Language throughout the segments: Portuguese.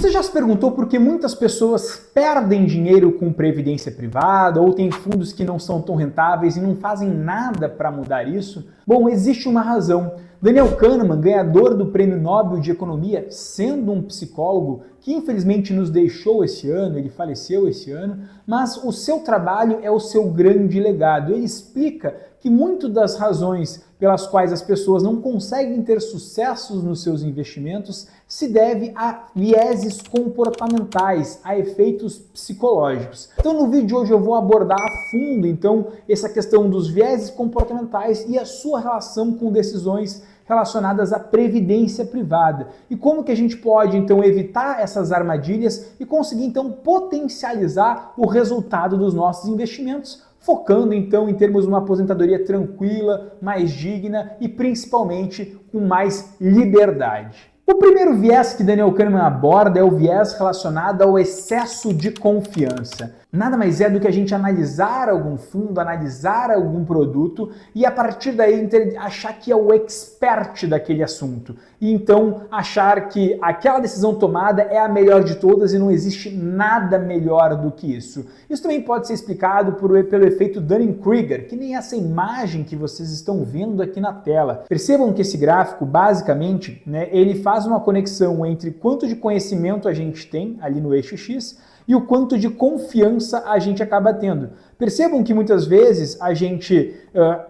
Você já se perguntou por que muitas pessoas perdem dinheiro com previdência privada ou tem fundos que não são tão rentáveis e não fazem nada para mudar isso? Bom, existe uma razão. Daniel Kahneman, ganhador do Prêmio Nobel de Economia, sendo um psicólogo que infelizmente nos deixou esse ano, ele faleceu esse ano, mas o seu trabalho é o seu grande legado. Ele explica que muitas das razões pelas quais as pessoas não conseguem ter sucessos nos seus investimentos se deve a vieses comportamentais, a efeitos psicológicos. Então no vídeo de hoje eu vou abordar a fundo então essa questão dos vieses comportamentais e a sua relação com decisões relacionadas à previdência privada e como que a gente pode então evitar essas armadilhas e conseguir então potencializar o resultado dos nossos investimentos, focando então em termos de uma aposentadoria tranquila, mais digna e principalmente com mais liberdade. O primeiro viés que Daniel Kahneman aborda é o viés relacionado ao excesso de confiança. Nada mais é do que a gente analisar algum fundo, analisar algum produto e a partir daí achar que é o expert daquele assunto. E então achar que aquela decisão tomada é a melhor de todas e não existe nada melhor do que isso. Isso também pode ser explicado pelo efeito Dunning-Kruger, que nem essa imagem que vocês estão vendo aqui na tela. Percebam que esse gráfico, basicamente, ele faz uma conexão entre quanto de conhecimento a gente tem ali no eixo X e o quanto de confiança a gente acaba tendo. Percebam que muitas vezes a gente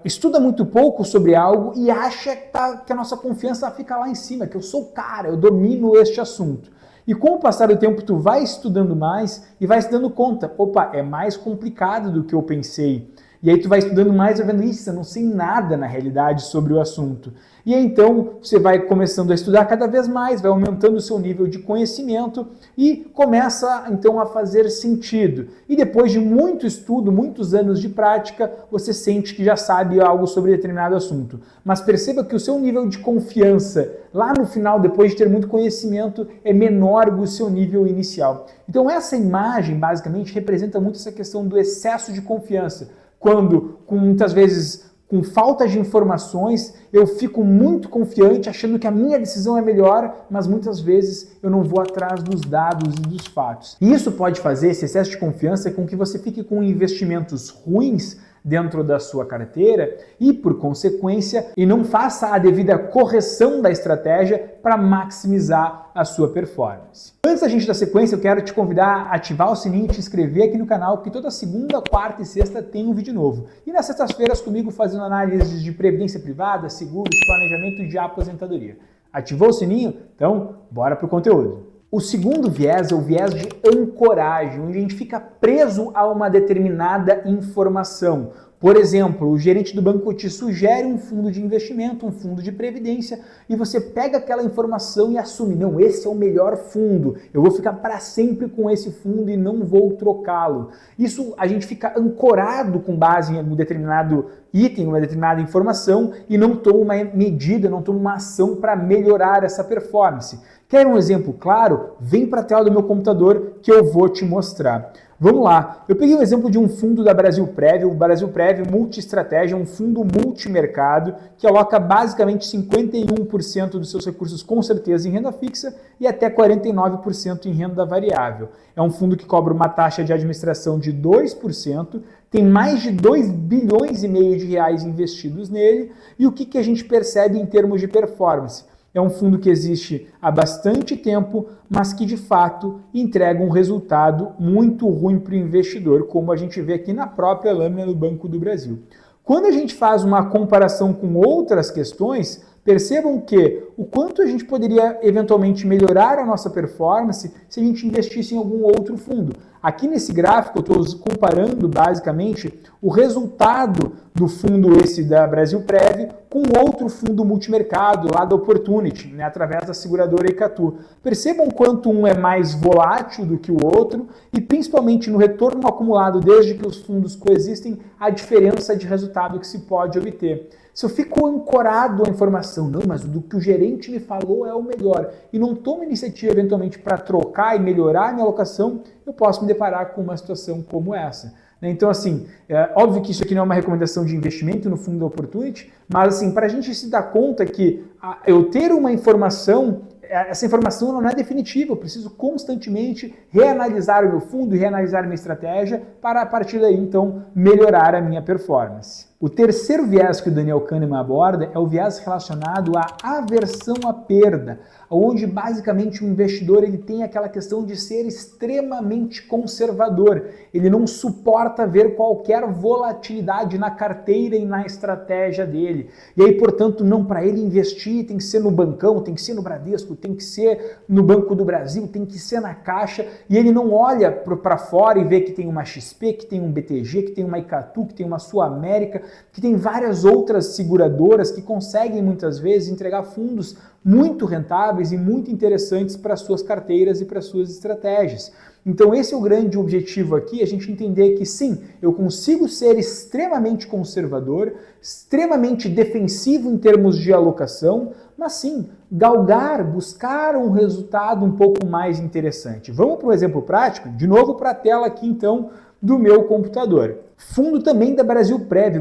estuda muito pouco sobre algo e acha que a nossa confiança fica lá em cima, que eu sou o cara, eu domino este assunto. E com o passar do tempo tu vai estudando mais e vai se dando conta, opa, é mais complicado do que eu pensei. E aí tu vai estudando mais e vai vendo, isso, eu não sei nada na realidade sobre o assunto. E aí então você vai começando a estudar cada vez mais, vai aumentando o seu nível de conhecimento e começa então a fazer sentido. E depois de muito estudo, muitos anos de prática, você sente que já sabe algo sobre determinado assunto. Mas perceba que o seu nível de confiança lá no final, depois de ter muito conhecimento, é menor do seu nível inicial. Então essa imagem basicamente representa muito essa questão do excesso de confiança. Quando, muitas vezes, com falta de informações, eu fico muito confiante, achando que a minha decisão é melhor, mas muitas vezes eu não vou atrás dos dados e dos fatos. E isso pode fazer, esse excesso de confiança, com que você fique com investimentos ruins dentro da sua carteira e, por consequência, e não faça a devida correção da estratégia para maximizar a sua performance. Antes da gente dar sequência, eu quero te convidar a ativar o sininho e te inscrever aqui no canal, porque toda segunda, quarta e sexta tem um vídeo novo. E nas sextas-feiras comigo fazendo análises de previdência privada, seguros, planejamento de aposentadoria. Ativou o sininho? Então, bora pro conteúdo. O segundo viés é o viés de ancoragem, onde a gente fica preso a uma determinada informação. Por exemplo, o gerente do banco te sugere um fundo de investimento, um fundo de previdência, e você pega aquela informação e assume, não, esse é o melhor fundo, eu vou ficar para sempre com esse fundo e não vou trocá-lo. Isso a gente fica ancorado com base em um determinado item, uma determinada informação e não toma uma medida, não toma uma ação para melhorar essa performance. Quer um exemplo claro? Vem para a tela do meu computador que eu vou te mostrar. Vamos lá, eu peguei um exemplo de um fundo da Brasilprev, o Brasilprev Multiestratégia, um fundo multimercado que aloca basicamente 51% dos seus recursos com certeza em renda fixa e até 49% em renda variável. É um fundo que cobra uma taxa de administração de 2%, tem mais de 2 bilhões e meio de reais investidos nele e o que a gente percebe em termos de performance? É um fundo que existe há bastante tempo, mas que de fato entrega um resultado muito ruim para o investidor, como a gente vê aqui na própria lâmina do Banco do Brasil. Quando a gente faz uma comparação com outras questões, percebam que o quanto a gente poderia eventualmente melhorar a nossa performance se a gente investisse em algum outro fundo. Aqui nesse gráfico eu estou comparando basicamente o resultado do fundo esse da Brasilprev com outro fundo multimercado lá da Opportunity, através da seguradora Icatu. Percebam quanto um é mais volátil do que o outro e principalmente no retorno acumulado desde que os fundos coexistem, a diferença de resultado que se pode obter. Se eu fico ancorado à informação, não, mas do que o gerente me falou é o melhor, e não tomo iniciativa eventualmente para trocar e melhorar a minha alocação, eu posso me deparar com uma situação como essa. Então, assim, é óbvio que isso aqui não é uma recomendação de investimento no fundo da Opportunity, mas, assim, para a gente se dar conta que eu ter uma informação essa informação não é definitiva, eu preciso constantemente reanalisar o meu fundo e reanalisar a minha estratégia para, a partir daí, então, melhorar a minha performance. O terceiro viés que o Daniel Kahneman aborda é o viés relacionado à aversão à perda, onde basicamente o investidor ele tem aquela questão de ser extremamente conservador. Ele não suporta ver qualquer volatilidade na carteira e na estratégia dele. E aí, portanto, não, para ele investir tem que ser no bancão, tem que ser no Bradesco, tem que ser no Banco do Brasil, tem que ser na Caixa, e ele não olha para fora e vê que tem uma XP, que tem um BTG, que tem uma Icatu, que tem uma Sul América, que tem várias outras seguradoras que conseguem muitas vezes entregar fundos muito rentáveis e muito interessantes para suas carteiras e para suas estratégias. Então esse é o grande objetivo aqui, a gente entender que sim, eu consigo ser extremamente conservador, extremamente defensivo em termos de alocação, mas sim, galgar, buscar um resultado um pouco mais interessante. Vamos para um exemplo prático? De novo para a tela aqui então do meu computador. Fundo também da Brasilprev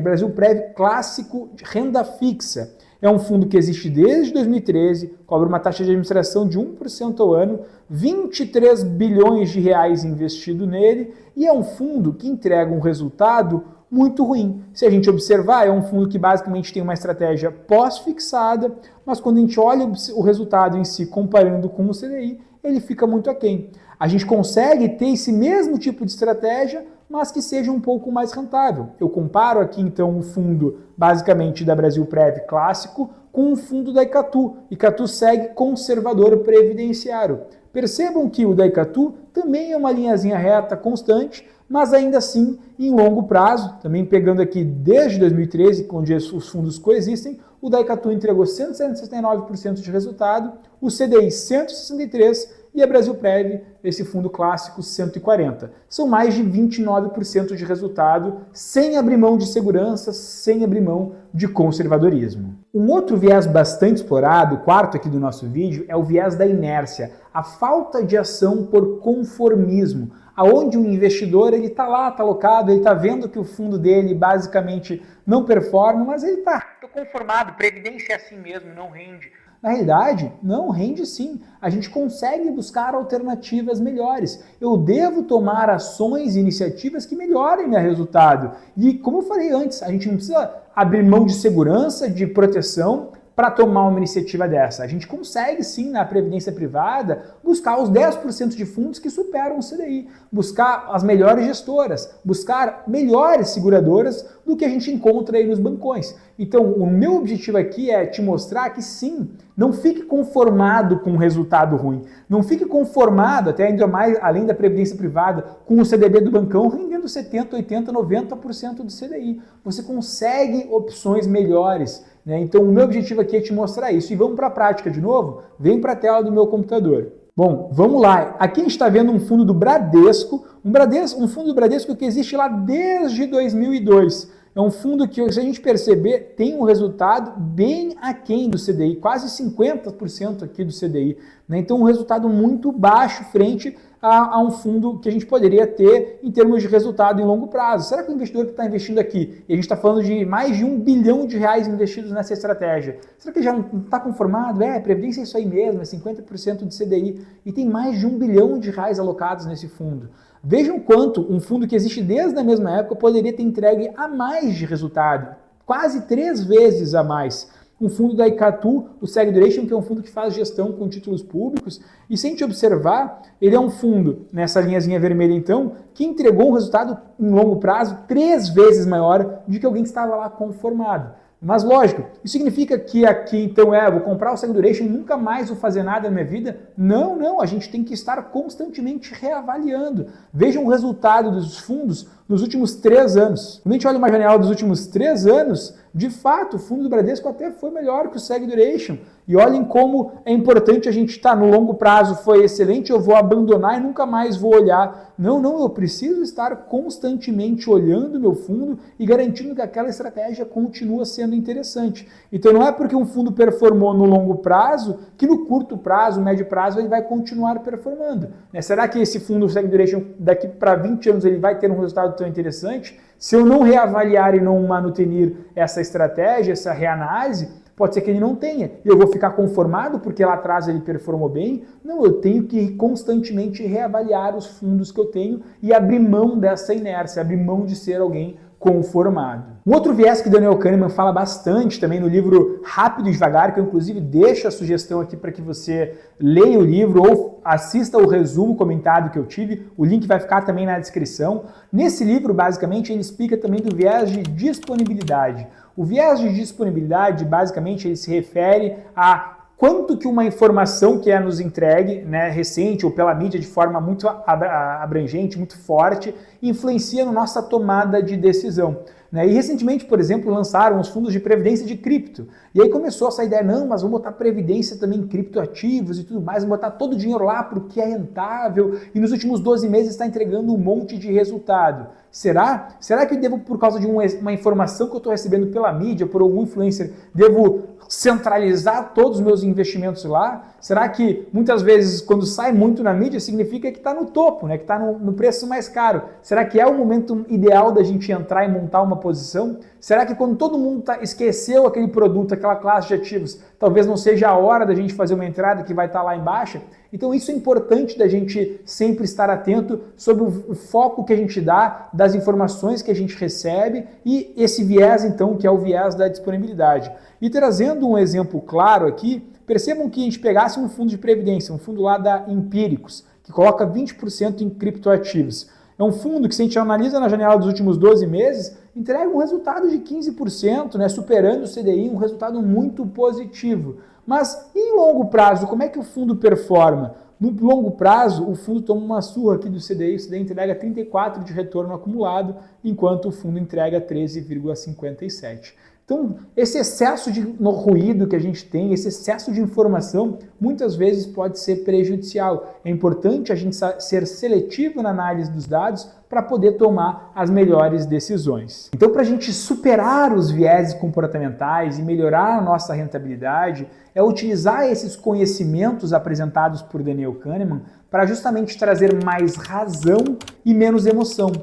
clássico de renda fixa. É um fundo que existe desde 2013, cobra uma taxa de administração de 1% ao ano, 23 bilhões de reais investido nele, e é um fundo que entrega um resultado muito ruim. Se a gente observar, é um fundo que basicamente tem uma estratégia pós-fixada, mas quando a gente olha o resultado em si comparando com o CDI, ele fica muito aquém. A gente consegue ter esse mesmo tipo de estratégia, mas que seja um pouco mais rentável. Eu comparo aqui então o fundo basicamente da Brasilprev clássico com o fundo da Icatu. Icatu segue conservador previdenciário. Percebam que o da Icatu também é uma linhazinha reta constante, mas ainda assim em longo prazo, também pegando aqui desde 2013, onde os fundos coexistem, o da Icatu entregou 169% de resultado, o CDI 163% e a Brasilprev, esse fundo clássico, 140%. São mais de 29% de resultado, sem abrir mão de segurança, sem abrir mão de conservadorismo. Um outro viés bastante explorado, o quarto aqui do nosso vídeo, é o viés da inércia, a falta de ação por conformismo, aonde o investidor ele está lá, está alocado, ele está vendo que o fundo dele basicamente não performa, mas ele está conformado, previdência é assim mesmo, não rende. Na realidade, não, rende sim. A gente consegue buscar alternativas melhores. Eu devo tomar ações e iniciativas que melhorem meu resultado. E como eu falei antes, a gente não precisa abrir mão de segurança, de proteção, para tomar uma iniciativa dessa. A gente consegue sim, na previdência privada, buscar os 10% de fundos que superam o CDI, buscar as melhores gestoras, buscar melhores seguradoras do que a gente encontra aí nos bancões. Então, o meu objetivo aqui é te mostrar que sim, não fique conformado com um resultado ruim, não fique conformado, até ainda mais, além da previdência privada, com o CDB do bancão rendendo 70%, 80%, 90% do CDI. Você consegue opções melhores. Então o meu objetivo aqui é te mostrar isso. E vamos para a prática de novo? Vem para a tela do meu computador. Bom, vamos lá. Aqui a gente está vendo um fundo do Bradesco, um fundo do Bradesco que existe lá desde 2002. É um fundo que, se a gente perceber, tem um resultado bem aquém do CDI, quase 50% aqui do CDI. Então um resultado muito baixo frente a um fundo que a gente poderia ter em termos de resultado em longo prazo. Será que o investidor que está investindo aqui, e a gente está falando de mais de 1 bilhão de reais investidos nessa estratégia, será que já não está conformado? Previdência é isso aí mesmo, é 50% de CDI, e tem mais de 1 bilhão de reais alocados nesse fundo. Vejam quanto um fundo que existe desde a mesma época poderia ter entregue a mais de resultado, quase 3 vezes a mais. Um fundo da Icatu, o Seg Duration, que é um fundo que faz gestão com títulos públicos, e se a gente observar, ele é um fundo, nessa linhazinha vermelha então, que entregou um resultado em longo prazo 3 vezes maior do que alguém que estava lá conformado. Mas lógico, isso significa que aqui então vou comprar o Seg Duration e nunca mais vou fazer nada na minha vida? Não, a gente tem que estar constantemente reavaliando. Vejam o resultado dos fundos nos últimos 3 anos. Quando a gente olha uma janela dos últimos 3 anos, de fato, o fundo do Bradesco até foi melhor que o Seg Duration. E olhem como é importante a gente estar no longo prazo, foi excelente, eu vou abandonar e nunca mais vou olhar. Não, eu preciso estar constantemente olhando o meu fundo e garantindo que aquela estratégia continua sendo interessante. Então não é porque um fundo performou no longo prazo que no curto prazo, médio prazo, ele vai continuar performando. Será que esse fundo Seg Duration daqui para 20 anos ele vai ter um resultado tão interessante? Se eu não reavaliar e não manutenir essa estratégia, essa reanálise, Pode ser que ele não tenha, e eu vou ficar conformado porque lá atrás ele performou bem. Não, eu tenho que constantemente reavaliar os fundos que eu tenho e abrir mão dessa inércia, abrir mão de ser alguém conformado. Um outro viés que Daniel Kahneman fala bastante também no livro Rápido e Devagar, que eu inclusive deixo a sugestão aqui para que você leia o livro ou assista o resumo comentado que eu tive, o link vai ficar também na descrição. Nesse livro, basicamente, ele explica também do viés de disponibilidade. O viés de disponibilidade, basicamente, ele se refere a quanto que uma informação que é nos entregue, né, recente ou pela mídia de forma muito abrangente, muito forte, influencia na nossa tomada de decisão. Né? E recentemente, por exemplo, lançaram os fundos de previdência de cripto. E aí começou essa ideia, não, mas vamos botar previdência também em criptoativos e tudo mais, vamos botar todo o dinheiro lá porque é rentável e nos últimos 12 meses está entregando um monte de resultado. Será? Será que eu devo, por causa de uma informação que eu estou recebendo pela mídia, por algum influencer, devo centralizar todos os meus investimentos lá? Será que muitas vezes quando sai muito na mídia significa que está no topo, né? Que está no preço mais caro? Será que é o momento ideal da gente entrar e montar uma posição? Será que quando todo mundo esqueceu aquele produto, aquela classe de ativos, talvez não seja a hora da gente fazer uma entrada que vai estar lá embaixo? Então isso é importante da gente sempre estar atento sobre o foco que a gente dá, das informações que a gente recebe e esse viés então que é o viés da disponibilidade. E trazendo um exemplo claro aqui, percebam que a gente pegasse um fundo de previdência, um fundo lá da Empíricos, que coloca 20% em criptoativos. É um fundo que, se a gente analisa na janela dos últimos 12 meses, entrega um resultado de 15%, né, superando o CDI, um resultado muito positivo. Mas em longo prazo, como é que o fundo performa? No longo prazo, o fundo toma uma surra aqui do CDI, o CDI entrega 34% de retorno acumulado, enquanto o fundo entrega 13,57%. Então, esse excesso de ruído que a gente tem, esse excesso de informação, muitas vezes pode ser prejudicial. É importante a gente ser seletivo na análise dos dados para poder tomar as melhores decisões. Então, para a gente superar os vieses comportamentais e melhorar a nossa rentabilidade, é utilizar esses conhecimentos apresentados por Daniel Kahneman para justamente trazer mais razão e menos emoção.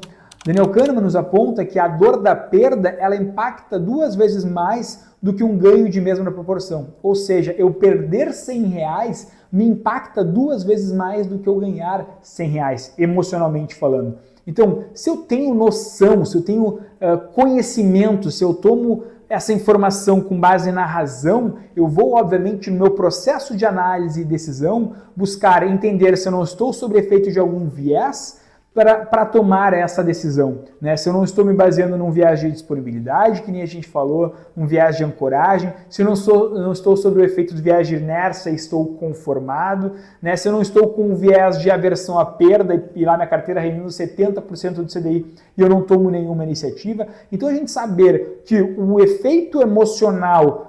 Daniel Kahneman nos aponta que a dor da perda ela impacta 2 vezes mais do que um ganho de mesma proporção. Ou seja, eu perder R$100 me impacta 2 vezes mais do que eu ganhar R$100, emocionalmente falando. Então, se eu tenho noção, se eu tenho conhecimento, se eu tomo essa informação com base na razão, eu vou, obviamente, no meu processo de análise e decisão, buscar entender se eu não estou sob efeito de algum viés, para tomar essa decisão, né? Se eu não estou me baseando num viés de disponibilidade, que nem a gente falou, um viés de ancoragem, se eu não estou sob o efeito do viés de inércia e estou conformado, né? Se eu não estou com um viés de aversão à perda e lá minha carteira rendendo 70% do CDI e eu não tomo nenhuma iniciativa. Então a gente saber que o efeito emocional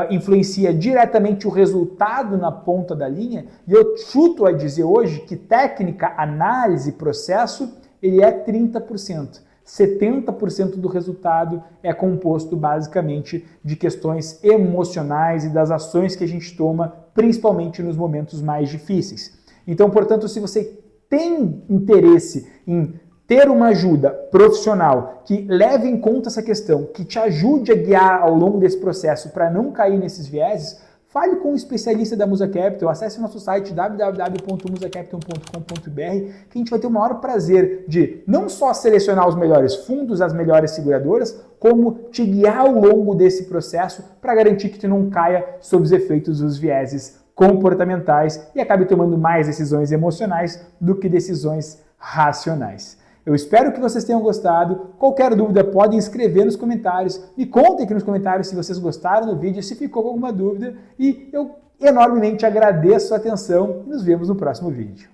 influencia diretamente o resultado na ponta da linha, e eu chuto a dizer hoje que técnica, análise, processo, ele é 30%. 70% do resultado é composto basicamente de questões emocionais e das ações que a gente toma, principalmente nos momentos mais difíceis. Então, portanto, se você tem interesse em ter uma ajuda profissional que leve em conta essa questão, que te ajude a guiar ao longo desse processo para não cair nesses vieses, fale com um especialista da Musa Capital, acesse nosso site www.musacapital.com.br que a gente vai ter o maior prazer de não só selecionar os melhores fundos, as melhores seguradoras, como te guiar ao longo desse processo para garantir que tu não caia sob os efeitos dos vieses comportamentais e acabe tomando mais decisões emocionais do que decisões racionais. Eu espero que vocês tenham gostado. Qualquer dúvida podem escrever nos comentários. Me contem aqui nos comentários se vocês gostaram do vídeo, se ficou com alguma dúvida. E eu enormemente agradeço a atenção e nos vemos no próximo vídeo.